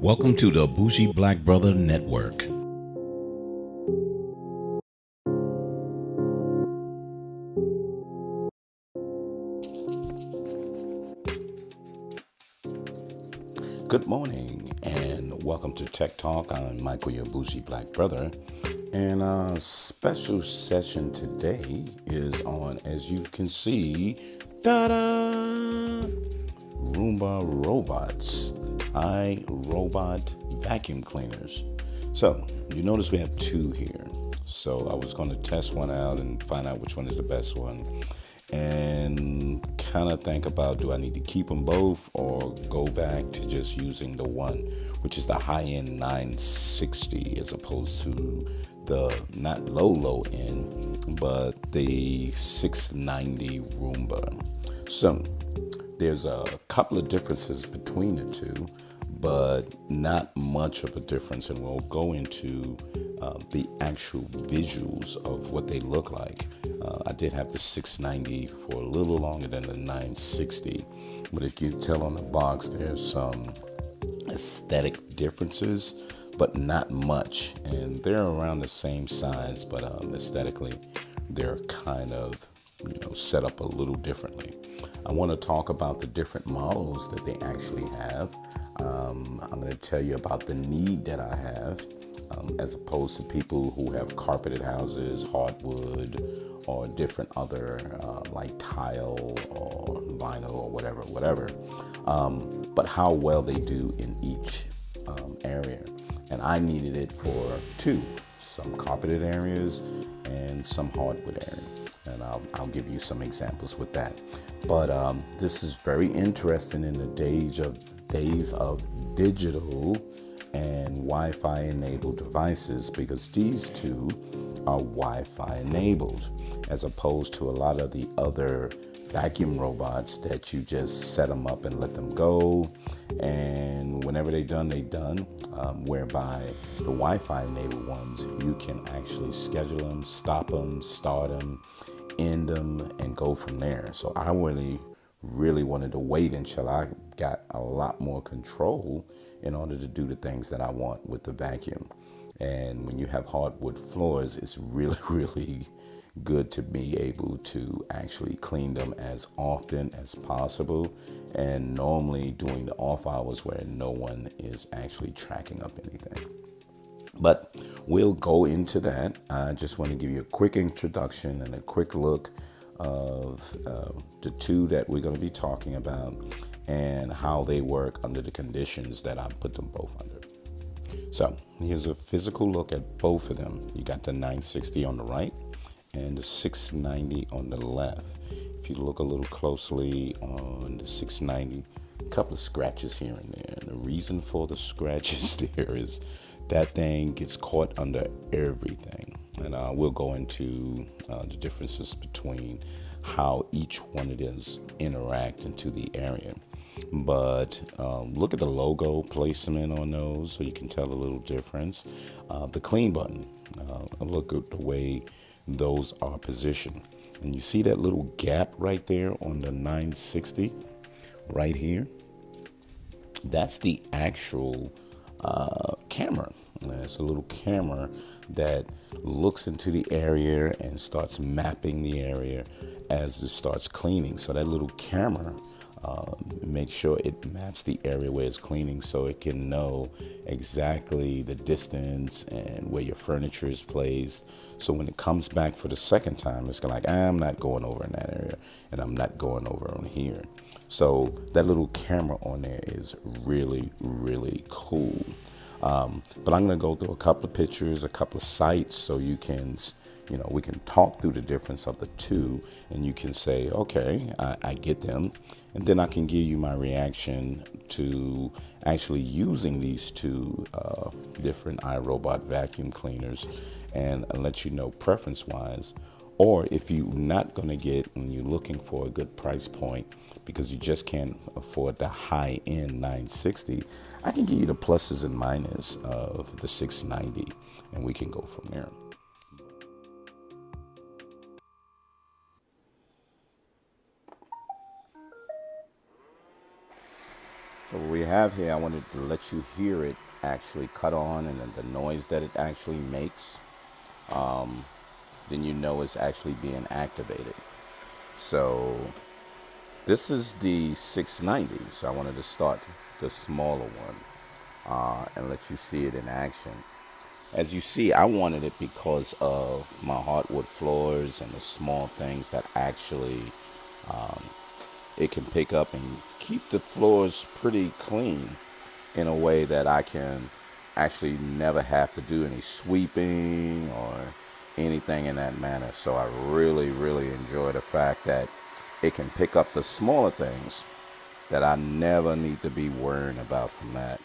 Welcome to the Bougie Black Brother Network. Good morning and welcome to Tech Talk. I'm Michael, your Bougie Black Brother. And a special session today is on, as you can see, ta-da! Roomba robots, iRobot vacuum cleaners. So you notice we have two here. So I was going to test one out and find out which one is the best one, and kind of think about, do I need to keep them both or go back to just using the one, which is the high-end 960, as opposed to the not low end, but the 690 Roomba. So there's a couple of differences between the two, but not much of a difference. And we'll go into the actual visuals of what they look like. I did have the 690 for a little longer than the 960, but if you tell on the box, there's some aesthetic differences, but not much. And they're around the same size, but aesthetically, they're kind of set up a little differently. I want to talk about the different models that they actually have. I'm going to tell you about the need that I have, as opposed to people who have carpeted houses, hardwood, or different other like tile or vinyl or whatever. But how well they do in each area. And I needed it for two, some carpeted areas and some hardwood areas. And I'll give you some examples with that. But this is very interesting in the days of digital and Wi-Fi enabled devices, because these two are Wi-Fi enabled, as opposed to a lot of the other vacuum robots that you just set them up and let them go, and whenever they're done, whereby the Wi-Fi enabled ones, you can actually schedule them, stop them, start them, end them, and go from there. So I really wanted to wait until I got a lot more control in order to do the things that I want with the vacuum. And when you have hardwood floors, it's really, really good to be able to actually clean them as often as possible, and normally during the off hours where no one is actually tracking up anything. But we'll go into that. I just want to give you a quick introduction and a quick look of the two that we're going to be talking about and how they work under the conditions that I put them both under. So here's a physical look at both of them. You got the 960 on the right and the 690 on the left. If you look a little closely on the 690, a couple of scratches here and there. And the reason for the scratches there is that thing gets caught under everything. And we'll go into the differences between how each one of these interact into the area. But look at the logo placement on those so you can tell a little difference. The clean button, look at the way those are positioned. And you see that little gap right there on the 960 right here? That's the actual camera. It's a little camera that looks into the area and starts mapping the area as it starts cleaning. So that little camera makes sure it maps the area where it's cleaning, so it can know exactly the distance and where your furniture is placed. So when it comes back for the second time, it's like, I'm not going over in that area and I'm not going over on here. So that little camera on there is really, really cool. But I'm going to go through a couple of pictures, a couple of sites, so you can, we can talk through the difference of the two, and you can say, okay, I get them. And then I can give you my reaction to actually using these two different iRobot vacuum cleaners, and let you know preference-wise. Or if you're not going to get, and you're looking for a good price point because you just can't afford the high-end 960, I can give you the pluses and minuses of the 690, and we can go from there. So what we have here, I wanted to let you hear it actually cut on and then the noise that it actually makes. Then you know it's actually being activated. So this is the 690. So I wanted to start the smaller one and let you see it in action. As you see, I wanted it because of my hardwood floors and the small things that actually it can pick up and keep the floors pretty clean in a way that I can actually never have to do any sweeping or anything in that manner. So I really, really enjoy the fact that it can pick up the smaller things that I never need to be worrying about from that.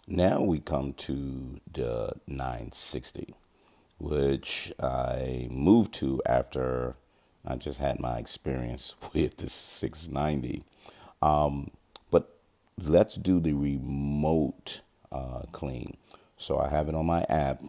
Now we come to the 960, which I moved to after I just had my experience with the 690. But let's do the remote clean. So I have it on my app.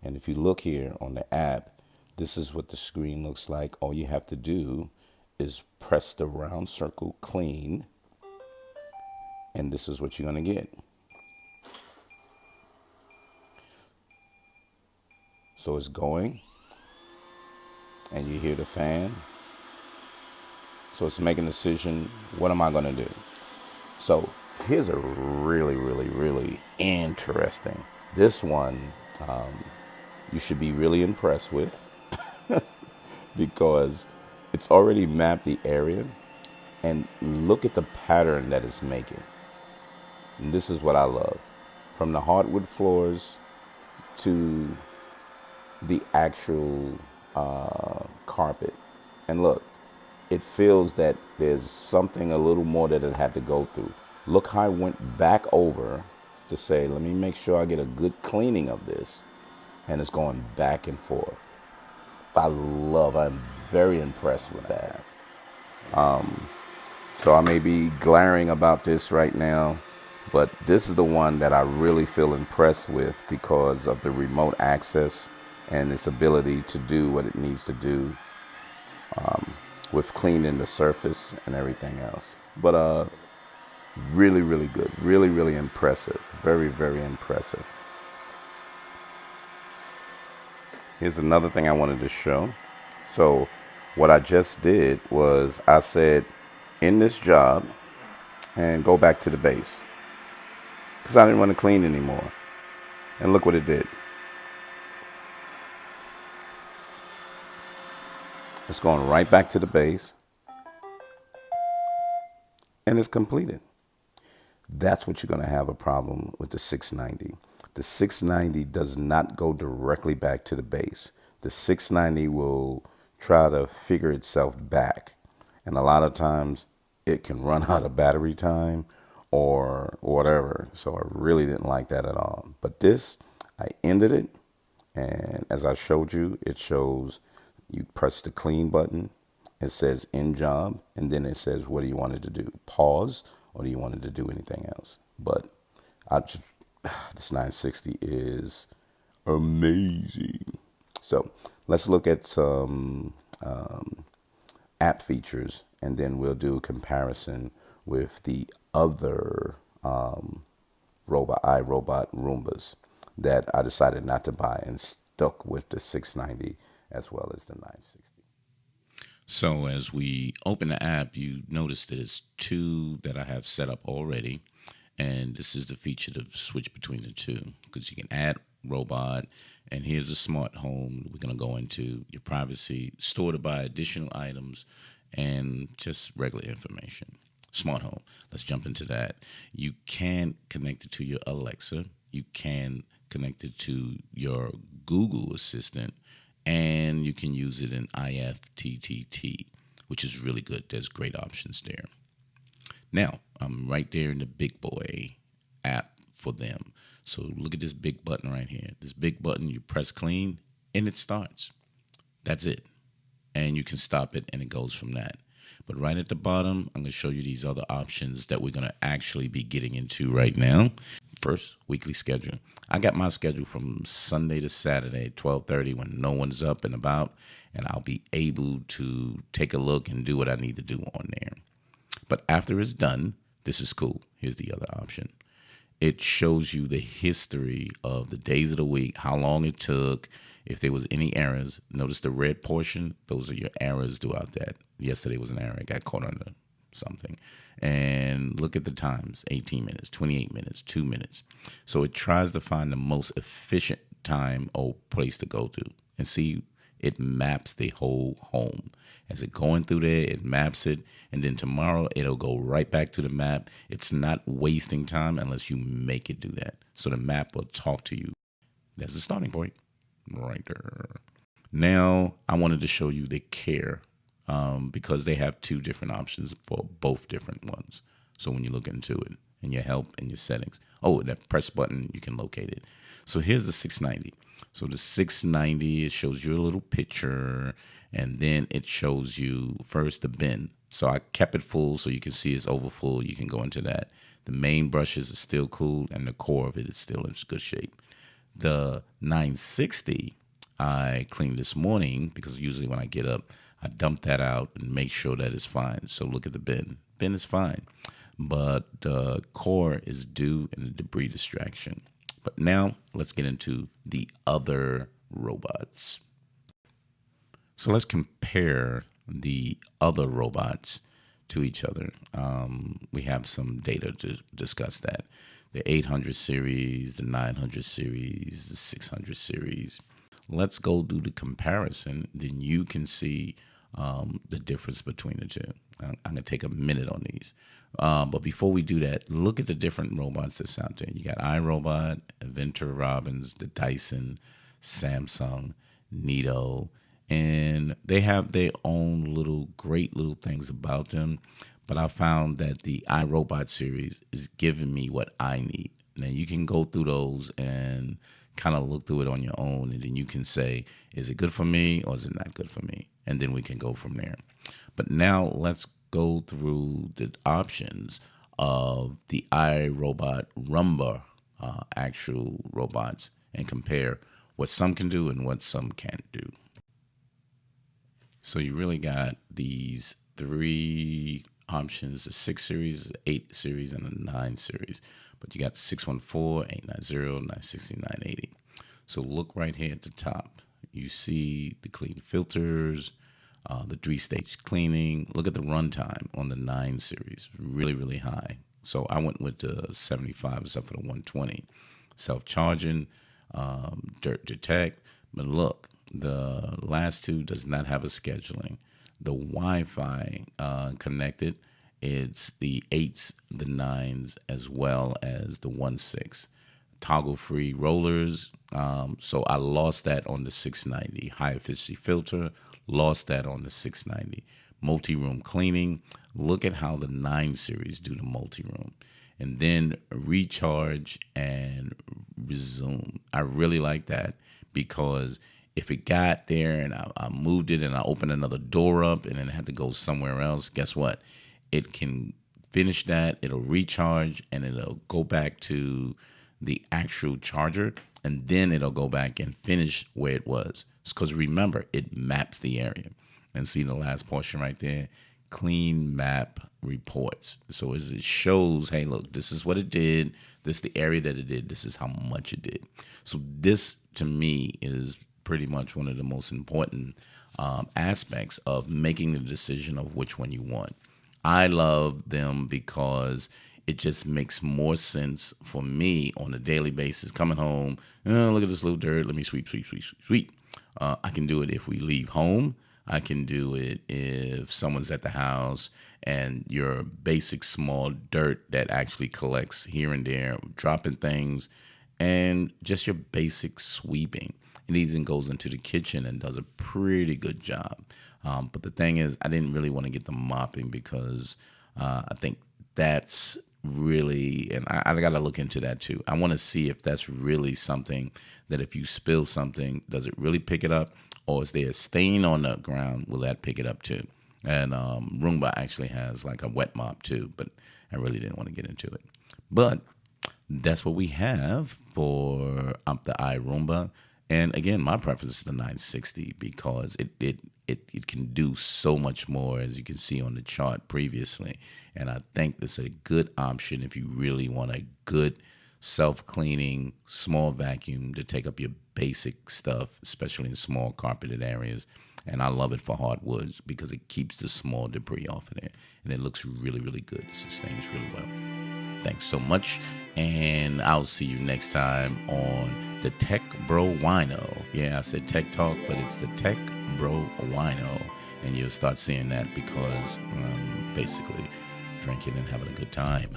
And if you look here on the app, this is what the screen looks like. All you have to do is press the round circle clean. And this is what you're going to get. So it's going, and you hear the fan. So it's making a decision, what am I going to do? So here's a really, really, really interesting. This one you should be really impressed with because it's already mapped the area and look at the pattern that it's making. And this is what I love. From the hardwood floors to the actual carpet. And look, it feels that there's something a little more that it had to go through. Look how I went back over to say, let me make sure I get a good cleaning of this. And it's going back and forth. I'm very impressed with that. So I may be glaring about this right now, but this is the one that I really feel impressed with because of the remote access and its ability to do what it needs to do with cleaning the surface and everything else. But really, really good. Really, really impressive. Very, very impressive. Here's another thing I wanted to show. So what I just did was I said, in this job, and go back to the base. Because I didn't want to clean anymore. And look what it did. It's going right back to the base. And it's completed. That's what you're going to have a problem with the 690. The 690 does not go directly back to the base. The 690 will try to figure itself back. And a lot of times it can run out of battery time or whatever. So I really didn't like that at all. But this, I ended it. And as I showed you, it shows you press the clean button. It says end job. And then it says, what do you want it to do? Pause, or do you want it to do anything else? But this 960 is amazing. So let's look at some app features, and then we'll do a comparison with the other Irobot Roombas that I decided not to buy and stuck with the 690 as well as the 960. So as we open the app, you notice that it's two that I have set up already. And this is the feature to switch between the two because you can add robot. And here's a smart home. We're going to go into your privacy, store to buy additional items, and just regular information. Smart home. Let's jump into that. You can connect it to your Alexa. You can connect it to your Google Assistant. And you can use it in IFTTT, which is really good. There's great options there. Now, I'm right there in the big boy app for them. So look at this big button right here. This big button, you press clean, and it starts. That's it. And you can stop it, and it goes from that. But right at the bottom, I'm going to show you these other options that we're going to actually be getting into right now. First, weekly schedule. I got my schedule from Sunday to Saturday, 12:30, when no one's up and about, and I'll be able to take a look and do what I need to do on there. But after it's done, this is cool. Here's the other option. It shows you the history of the days of the week, how long it took, if there was any errors. Notice the red portion, those are your errors throughout that. Yesterday was an error. I got caught on something. And look at the times, 18 minutes, 28 minutes, 2 minutes. So it tries to find the most efficient time or place to go to. And see, it maps the whole home. As it going through there, it maps it. And then tomorrow, it'll go right back to the map. It's not wasting time unless you make it do that. So the map will talk to you. That's the starting point right there. Now, I wanted to show you the care because they have two different options for both different ones. So when you look into it, and your help and your settings. Oh, that press button, you can locate it. So here's the 690. So the 690, it shows you a little picture, and then it shows you first the bin. So I kept it full so you can see it's over full. You can go into that. The main brushes is still cool, and the core of it is still in good shape. The 960, I cleaned this morning because usually when I get up, I dump that out and make sure that it's fine. So look at the bin. Bin is fine, but the core is due in the debris distraction. But now let's get into the other robots. So let's compare the other robots to each other. We have some data to discuss that. The 800 series, the 900 series, the 600 series. Let's go do the comparison. Then you can see the difference between the two. I'm going to take a minute on these. But before we do that, look at the different robots that's out there. You got iRobot, Inventor Robbins, the Dyson, Samsung, Neato, and they have their own great little things about them. But I found that the iRobot series is giving me what I need. Now you can go through those and kind of look through it on your own, and then you can say, is it good for me or is it not good for me? And then we can go from there. But now let's go through the options of the Irobot Roomba actual robots and compare what some can do and what some can't do. So you really got these three options: the 6 series, the 8 series, and the 9 series. But you got 614, 890, 960, 980. So look right here at the top. You see the clean filters, the 3-stage cleaning. Look at the runtime on the 9 series, really, really high. So I went with the 75 except for the 120. Self-charging, dirt detect. But look, the last two does not have a scheduling. The Wi-Fi connected, it's the 8s, the 9s, as well as the 16. Toggle-free rollers. So I lost that on the 690. High efficiency filter, lost that on the 690. Multi-room cleaning. Look at how the 9 series do the multi-room. And then recharge and resume. I really like that because if it got there and I moved it and I opened another door up and then it had to go somewhere else, guess what? It can finish that, it'll recharge, and it'll go back to the actual charger, and then it'll go back and finish where it was. It's because remember, it maps the area. And see the last portion right there? Clean map reports. So as it shows, hey, look, this is what it did. This is the area that it did. This is how much it did. So this, to me, is pretty much one of the most important aspects of making the decision of which one you want. I love them because it just makes more sense for me on a daily basis. Coming home, look at this little dirt. Let me sweep. I can do it if we leave home. I can do it if someone's at the house and your basic small dirt that actually collects here and there, dropping things, and just your basic sweeping. It even goes into the kitchen and does a pretty good job. But the thing is, I didn't really want to get the mopping because I think that's really, and I got to look into that too. I want to see if that's really something that if you spill something, does it really pick it up? Or is there a stain on the ground? Will that pick it up too? And Roomba actually has like a wet mop too, but I really didn't want to get into it. But that's what we have for the Roomba. And again, my preference is the 960 because it can do so much more, as you can see on the chart previously. And I think this is a good option if you really want a good self-cleaning small vacuum to take up your basic stuff, especially in small carpeted areas. And I love it for hardwoods because it keeps the small debris off of there. And it looks really, really good. It sustains really well. Thanks so much, and I'll see you next time on the Tech Bro Wino. Yeah, I said Tech Talk, but it's the Tech Bro Wino, and you'll start seeing that because I'm basically drinking and having a good time.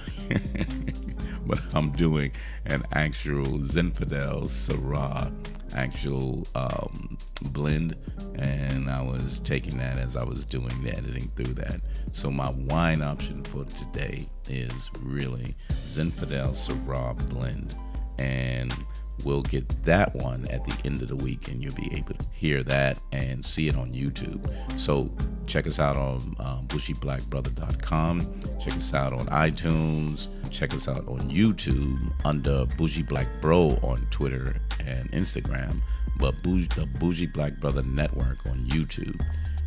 But I'm doing an actual Zinfandel Syrah actual blend, and I was taking that as I was doing the editing through that. So my wine option for today is really Zinfandel Syrah blend, and we'll get that one at the end of the week, and you'll be able to hear that and see it on YouTube. So check us out on bougieblackbrother.com. Check us out on iTunes. Check us out on YouTube under Bougie Black Bro on Twitter and Instagram, but the Bougie Black Brother Network on YouTube,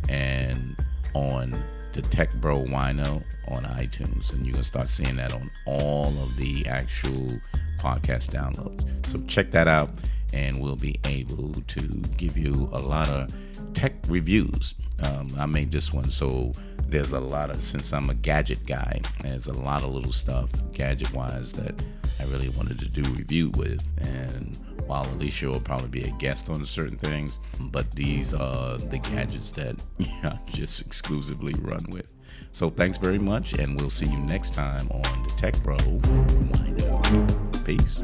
and on the Tech Bro Wino on iTunes, and you're gonna start seeing that on all of the actual podcast downloads. So check that out, and we'll be able to give you a lot of tech reviews. I made this one, so there's a lot of, since I'm a gadget guy, there's a lot of little stuff gadget wise that I really wanted to do a review with. And while Alicia will probably be a guest on certain things, but these are the gadgets that I just exclusively run with. So thanks very much, and we'll see you next time on the Tech Bro Wino. Peace.